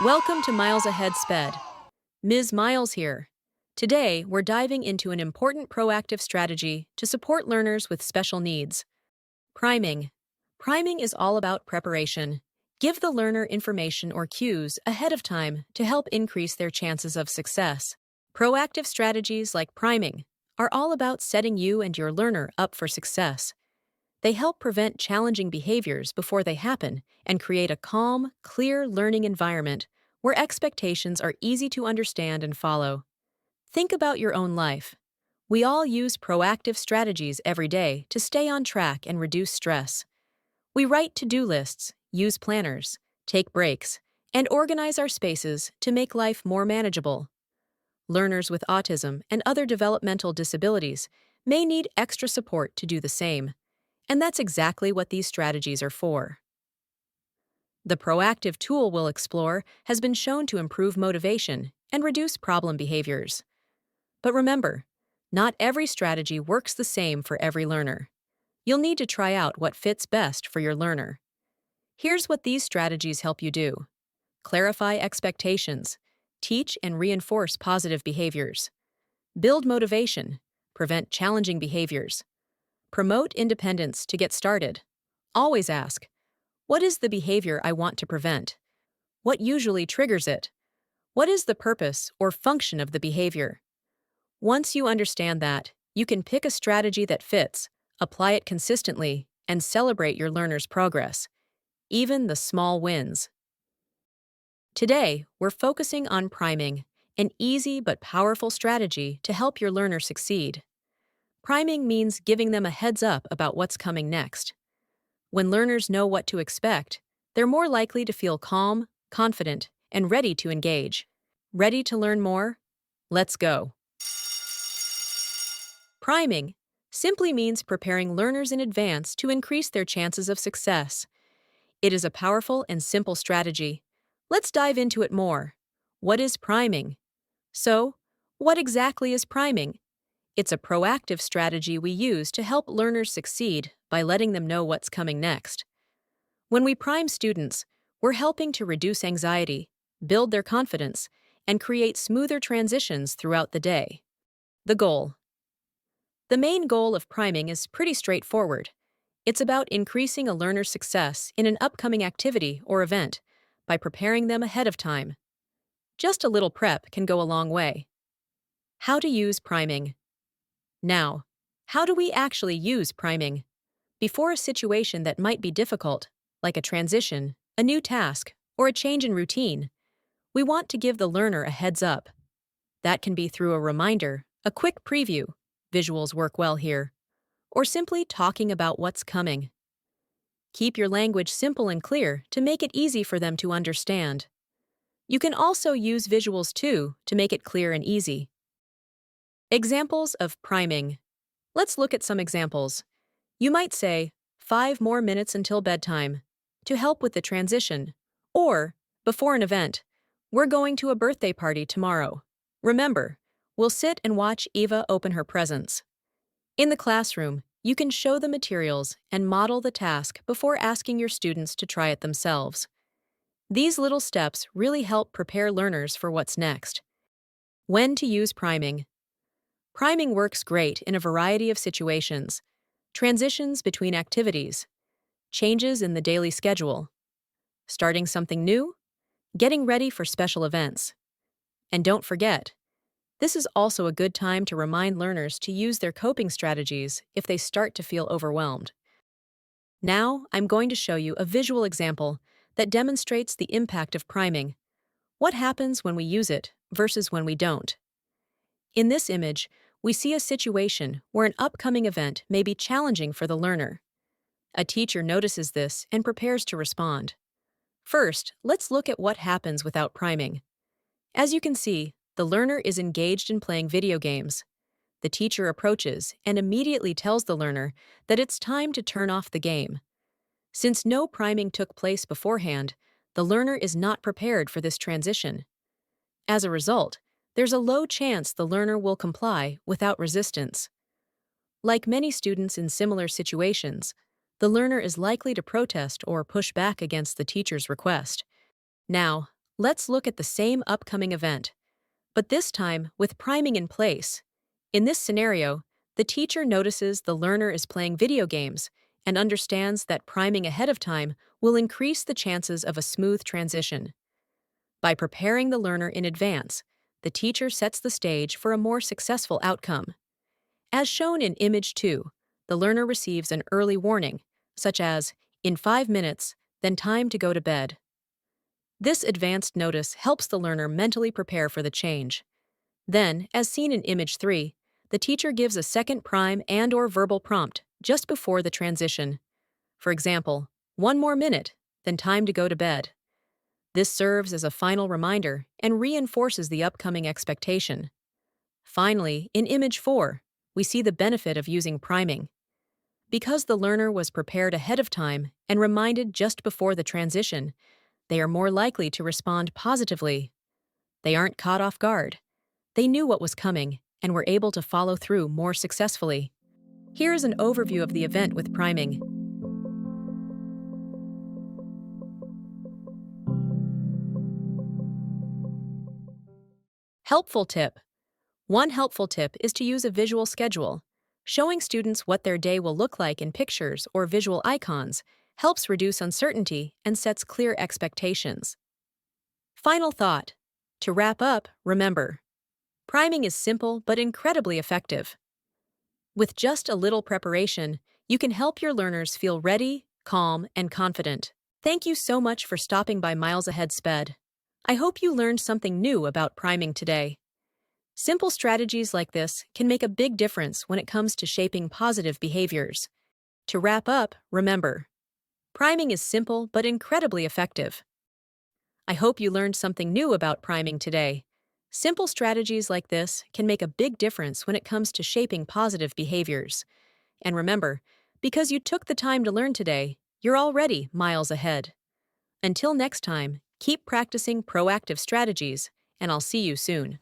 Welcome to Miles Ahead SpEd. Ms. Miles here. Today, we're diving into an important proactive strategy to support learners with special needs. Priming. Priming is all about preparation. Give the learner information or cues ahead of time to help increase their chances of success. Proactive strategies like priming are all about setting you and your learner up for success. They help prevent challenging behaviors before they happen and create a calm, clear learning environment where expectations are easy to understand and follow. Think about your own life. We all use proactive strategies every day to stay on track and reduce stress. We write to-do lists, use planners, take breaks, and organize our spaces to make life more manageable. Learners with autism and other developmental disabilities may need extra support to do the same. And that's exactly what these strategies are for. The proactive tool we'll explore has been shown to improve motivation and reduce problem behaviors. But remember, not every strategy works the same for every learner. You'll need to try out what fits best for your learner. Here's what these strategies help you do. Clarify expectations. Teach and reinforce positive behaviors. Build motivation. Prevent challenging behaviors. Promote independence to get started. Always ask, what is the behavior I want to prevent? What usually triggers it? What is the purpose or function of the behavior? Once you understand that, you can pick a strategy that fits, apply it consistently, and celebrate your learner's progress, even the small wins. Today, we're focusing on priming, an easy but powerful strategy to help your learner succeed. Priming means giving them a heads up about what's coming next. When learners know what to expect, they're more likely to feel calm, confident, and ready to engage. Ready to learn more? Let's go. Priming simply means preparing learners in advance to increase their chances of success. It is a powerful and simple strategy. Let's dive into it more. What is priming? So, what exactly is priming? It's a proactive strategy we use to help learners succeed by letting them know what's coming next. When we prime students, we're helping to reduce anxiety, build their confidence, and create smoother transitions throughout the day. The goal. The main goal of priming is pretty straightforward. It's about increasing a learner's success in an upcoming activity or event by preparing them ahead of time. Just a little prep can go a long way. How to use priming. Now, how do we actually use priming? Before a situation that might be difficult, like a transition, a new task, or a change in routine, we want to give the learner a heads up. That can be through a reminder, a quick preview, visuals work well here, or simply talking about what's coming. Keep your language simple and clear to make it easy for them to understand. You can also use visuals too to make it clear and easy. Examples of priming. Let's look at some examples. You might say, 5 more minutes until bedtime, to help with the transition. Or, before an event, we're going to a birthday party tomorrow. Remember, we'll sit and watch Eva open her presents. In the classroom, you can show the materials and model the task before asking your students to try it themselves. These little steps really help prepare learners for what's next. When to use priming. Priming works great in a variety of situations. Transitions between activities, changes in the daily schedule, starting something new, getting ready for special events. And don't forget, this is also a good time to remind learners to use their coping strategies if they start to feel overwhelmed. Now, I'm going to show you a visual example that demonstrates the impact of priming. What happens when we use it versus when we don't? In this image, we see a situation where an upcoming event may be challenging for the learner. A teacher notices this and prepares to respond. First, let's look at what happens without priming. As you can see, the learner is engaged in playing video games. The teacher approaches and immediately tells the learner that it's time to turn off the game. Since no priming took place beforehand, the learner is not prepared for this transition. As a result, there's a low chance the learner will comply without resistance. Like many students in similar situations, the learner is likely to protest or push back against the teacher's request. Now, Let's look at the same upcoming event, but this time with priming in place. In this scenario, the teacher notices the learner is playing video games and understands that priming ahead of time will increase the chances of a smooth transition. By preparing the learner in advance, the teacher sets the stage for a more successful outcome. As shown in Image 2, the learner receives an early warning, such as, "In 5 minutes, then time to go to bed." This advanced notice helps the learner mentally prepare for the change. Then, as seen in Image 3, the teacher gives a second prime and/or verbal prompt just before the transition. For example, "1 more minute, then time to go to bed." This serves as a final reminder and reinforces the upcoming expectation. Finally, in Image 4, we see the benefit of using priming. Because the learner was prepared ahead of time and reminded just before the transition, they are more likely to respond positively. They aren't caught off guard. They knew what was coming and were able to follow through more successfully. Here is an overview of the event with priming. Helpful tip. One helpful tip is to use a visual schedule. Showing students what their day will look like in pictures or visual icons helps reduce uncertainty and sets clear expectations. Final thought. To wrap up, remember, priming is simple but incredibly effective. With just a little preparation, you can help your learners feel ready, calm, and confident. Thank you so much for stopping by Miles Ahead SpEd. I hope you learned something new about priming today. Simple strategies like this can make a big difference when it comes to shaping positive behaviors. To wrap up, remember, priming is simple but incredibly effective. I hope you learned something new about priming today. Simple strategies like this can make a big difference when it comes to shaping positive behaviors. And remember, because you took the time to learn today, you're already miles ahead. Until next time, keep practicing proactive strategies, and I'll see you soon.